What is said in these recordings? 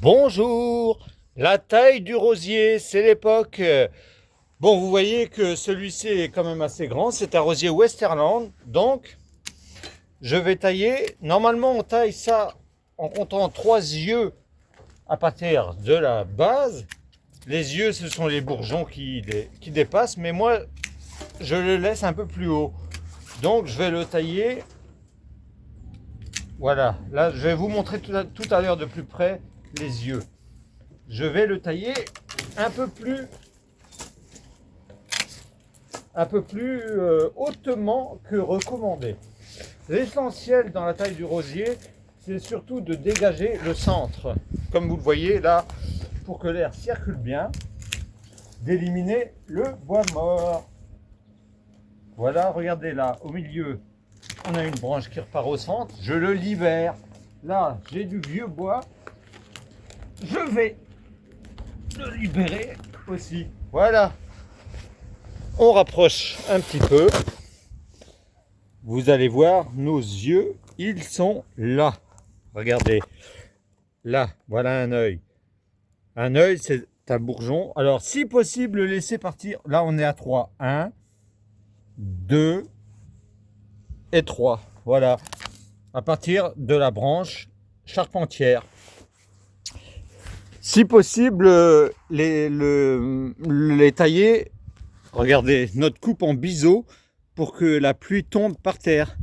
Bonjour, la taille du rosier, c'est l'époque. Bon, vous voyez que celui-ci est quand même assez grand, c'est un rosier Westerland, donc je vais tailler. Normalement, on taille ça en comptant 3 yeux à partir de la base. Les yeux, ce sont les bourgeons qui dépassent, mais moi, je le laisse un peu plus haut. Donc, je vais le tailler. Voilà, là, je vais vous montrer tout à l'heure de plus près les yeux. Je vais le tailler un peu plus hautement que recommandé. L'essentiel dans la taille du rosier, c'est surtout de dégager le centre, comme vous le voyez là, pour que l'air circule bien, d'éliminer le bois mort. Voilà, regardez là, au milieu, on a une branche qui repart au centre, je le libère. Là, j'ai du vieux bois, je vais le libérer aussi. Voilà. On rapproche un petit peu. Vous allez voir, nos yeux, ils sont là. Regardez. Là, voilà un œil. Un œil, c'est un bourgeon. Alors, si possible, laissez partir. Là, on est à 3. 1, 2 et 3. Voilà. À partir de la branche charpentière. Si possible, les tailler. Regardez, notre coupe en biseau pour que la pluie tombe par terre,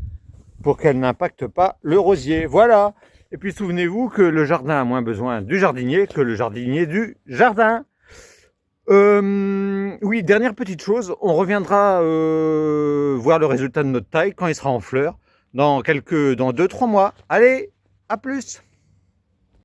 pour qu'elle n'impacte pas le rosier. Voilà. Et puis souvenez-vous que le jardin a moins besoin du jardinier que le jardinier du jardin. Oui, dernière petite chose, on reviendra voir le résultat de notre taille quand il sera en fleurs dans 2-3 mois. Allez, à plus!